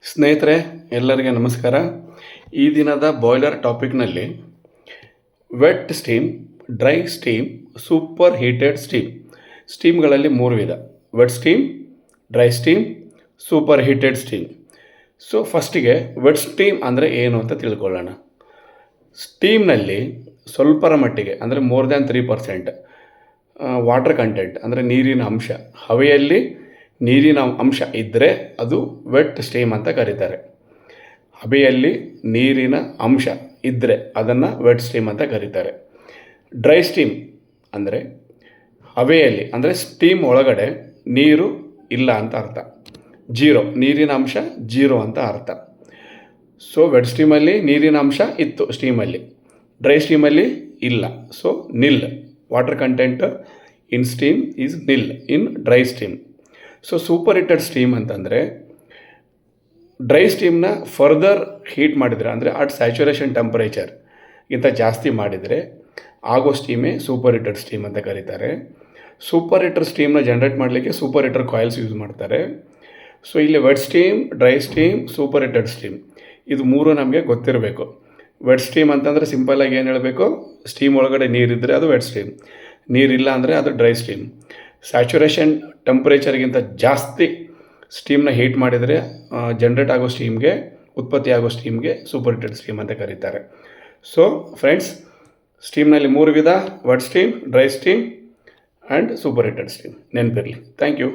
ಸ್ನೇಹಿತರೆ, ಎಲ್ಲರಿಗೆ ನಮಸ್ಕಾರ. ಈ ದಿನದ ಬಾಯ್ಲರ್ ಟಾಪಿಕ್ನಲ್ಲಿ wet steam, dry steam, super heated steam. ಸ್ಟೀಮ್ಗಳಲ್ಲಿ 3 ವಿಧ: wet steam, dry steam, super heated steam. So ಫಸ್ಟಿಗೆ ವೆಟ್ ಸ್ಟೀಮ್ ಅಂದರೆ ಏನು ಅಂತ ತಿಳ್ಕೊಳ್ಳೋಣ. ಸ್ಟೀಮ್ನಲ್ಲಿ ಸ್ವಲ್ಪರ ಮಟ್ಟಿಗೆ ಅಂದರೆ ಮೋರ್ ದ್ಯಾನ್ 3% ವಾಟರ್ ಕಂಟೆಂಟ್ ಅಂದರೆ ನೀರಿನ ಅಂಶ, ಹವೆಯಲ್ಲಿ ನೀರಿನ ಅಂಶ ಇದ್ದರೆ ಅದು ವೆಟ್ ಸ್ಟೀಮ್ ಅಂತ ಕರೀತಾರೆ. ಹಬೆಯಲ್ಲಿ ನೀರಿನ ಅಂಶ ಇದ್ದರೆ ಅದನ್ನು ವೆಟ್ ಸ್ಟೀಮ್ ಅಂತ ಕರೀತಾರೆ. ಡ್ರೈ ಸ್ಟೀಮ್ ಅಂದರೆ ಹವೆಯಲ್ಲಿ ಅಂದರೆ ಸ್ಟೀಮ್ ಒಳಗಡೆ ನೀರು ಇಲ್ಲ ಅಂತ ಅರ್ಥ, ನೀರಿನ ಅಂಶ ಜೀರೋ ಅಂತ ಅರ್ಥ. ಸೊ ವೆಟ್ ಸ್ಟೀಮಲ್ಲಿ ನೀರಿನ ಅಂಶ ಇತ್ತು ಸ್ಟೀಮಲ್ಲಿ, ಡ್ರೈ ಸ್ಟೀಮಲ್ಲಿ ಇಲ್ಲ. So nil, water content in steam is nil in dry steam. So super heated steam ಅಂತಂದರೆ ಡ್ರೈ ಸ್ಟೀಮ್ನ ಫರ್ದರ್ ಹೀಟ್ ಮಾಡಿದರೆ ಅಂದರೆ ಅಟ್ ಸ್ಯಾಚುರೇಷನ್ ಟೆಂಪರೇಚರ್ಗಿಂತ ಜಾಸ್ತಿ ಮಾಡಿದರೆ ಆಗೋ ಸ್ಟೀಮೇ ಸೂಪರ್ ಹೀಟೆಡ್ ಸ್ಟೀಮ್ ಅಂತ ಕರೀತಾರೆ. ಸೂಪರ್ ಹೀಟರ್ ಸ್ಟೀಮ್ನ ಜನ್ರೇಟ್ ಮಾಡಲಿಕ್ಕೆ ಸೂಪರ್ ಹೀಟರ್ ಕಾಯಿಲ್ಸ್ ಯೂಸ್ ಮಾಡ್ತಾರೆ. ಸೊ ಇಲ್ಲಿ wet steam, dry steam, super heated steam ಇದು 3 ನಮಗೆ ಗೊತ್ತಿರಬೇಕು. ವೆಟ್ ಸ್ಟೀಮ್ ಅಂತಂದರೆ ಸಿಂಪಲ್ಲಾಗಿ ಏನು ಹೇಳಬೇಕು, ಸ್ಟೀಮ್ ಒಳಗಡೆ ನೀರಿದ್ದರೆ ಅದು ವೆಟ್ ಸ್ಟೀಮ್, ನೀರಿಲ್ಲ ಅಂದರೆ ಅದು ಡ್ರೈ ಸ್ಟೀಮ್. ಸ್ಯಾಚುರೇಷನ್ ಟೆಂಪ್ರೇಚರ್ಗಿಂತ ಜಾಸ್ತಿ ಸ್ಟೀಮ್ನ ಹೀಟ್ ಮಾಡಿದರೆ ಜನ್ರೇಟ್ ಆಗೋ ಸ್ಟೀಮ್ಗೆ, ಉತ್ಪತ್ತಿ ಆಗೋ ಸ್ಟೀಮ್ಗೆ ಸೂಪರ್ ಹೀಟೆಡ್ ಸ್ಟೀಮ್ ಅಂತ ಕರೀತಾರೆ. ಸೊ ಫ್ರೆಂಡ್ಸ್, ಸ್ಟೀಮ್ನಲ್ಲಿ 3 ವಿಧ: wet steam, dry steam and super heated steam. ನೆನಪಿರಲಿ. Thank you.